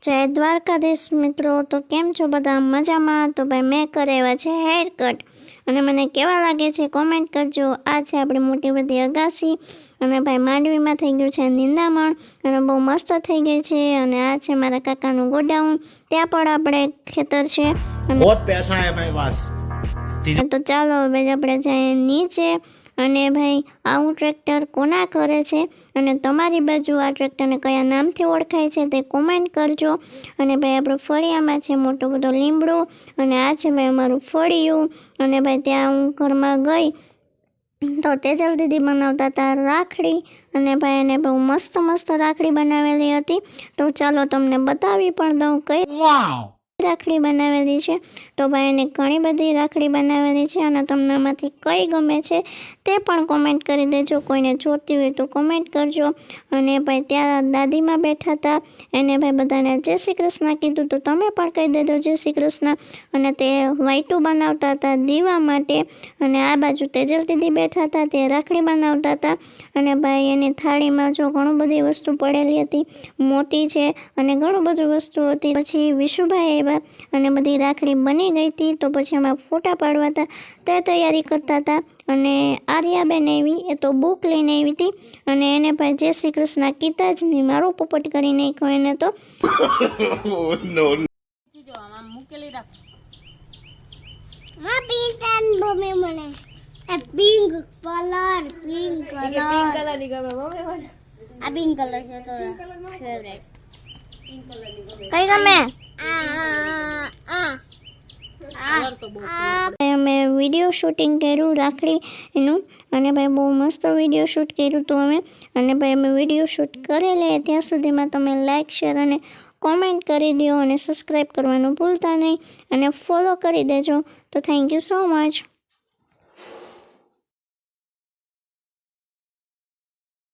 જય દ્વારકાધીશ મિત્રો, તો કેમ છો બધા? મજામાં? તો ભાઈ મેં કરાવ્યા છે હેર કટ અને મને કેવા લાગે છે કોમેન્ટ કરજો. આ છે આપણી મોટી બધી અગાસી અને ભાઈ માંડવીમાં થઈ ગયું છે નિંદામણ અને બહુ મસ્ત થઈ ગઈ છે. અને આ છે મારા કાકાનું ગોડાઉન, ત્યાં પણ આપણે ખેતર છે. बहुत पैसा है अपने पास. તો ચાલો હવે આપણે જઈએ નીચે. અને ભાઈ આવું ટ્રેક્ટર કોના કરે છે અને તમારી બાજુ આ ટ્રેક્ટરને કયા નામથી ઓળખાય છે તે કોમેન્ટ કરજો. અને ભાઈ આપણે ફળિયામાં છે મોટો બધો લીમડો અને આ છે ભાઈ અમારું ફળિયું. અને ભાઈ ત્યાં હું ઘરમાં ગઈ તો તેજલ દીદી બનાવતા હતા રાખડી અને ભાઈ એને બહુ મસ્ત મસ્ત રાખડી બનાવેલી હતી. તો ચાલો તમને બતાવી પણ દઉં કઈ રાખડી બનાવેલી છે. તો ભાઈ એને ઘણી બધી રાખડી બનાવેલી છે અને તમને આમાંથી કઈ ગમે છે તે પણ કોમેન્ટ કરી દેજો. કોઈને જોતી હોય તો કોમેન્ટ કરજો. અને ભાઈ ત્યાં દાદીમાં બેઠા હતા, એને ભાઈ બધાને જય શ્રી કૃષ્ણ કીધું, તો તમે પણ કહી દેજો જય શ્રી કૃષ્ણ. અને તે વાઈટું બનાવતા હતા દીવા માટે. અને આ બાજુ તેજલ દીદી બેઠા હતા, તે રાખડી બનાવતા હતા. અને ભાઈ એની થાળીમાં જો ઘણું બધી વસ્તુ પડેલી હતી, મોટી છે અને ઘણું બધું વસ્તુ હતી. પછી વિશુભાઈ અને બધી રાખડી બની ગઈ હતી. તો પછી એમાં ફોટા પાડવા હતા તે તૈયારી કરતા હતા. અને આર્યાબેન આવી, એ તો બુક લઈને આવી હતી અને એને ભાઈ જય શ્રી કૃષ્ણ કીધા જ નહીં, મારો પોપટ કરી નાખ્યો એને તો. કઈ ગમે અમે વિડીયો શૂટિંગ કર્યું રાખડીનું અને ભાઈ બહુ મસ્ત વિડીયો શૂટ કર્યું હતું અમે. અને ભાઈ અમે વિડીયો શૂટ કરી લઈએ ત્યાં સુધીમાં તમે લાઇક, શેર અને કોમેન્ટ કરી દો અને સબસ્ક્રાઈબ કરવાનું ભૂલતા નહીં અને ફોલો કરી દેજો. તો થેન્ક યુ સો મચ.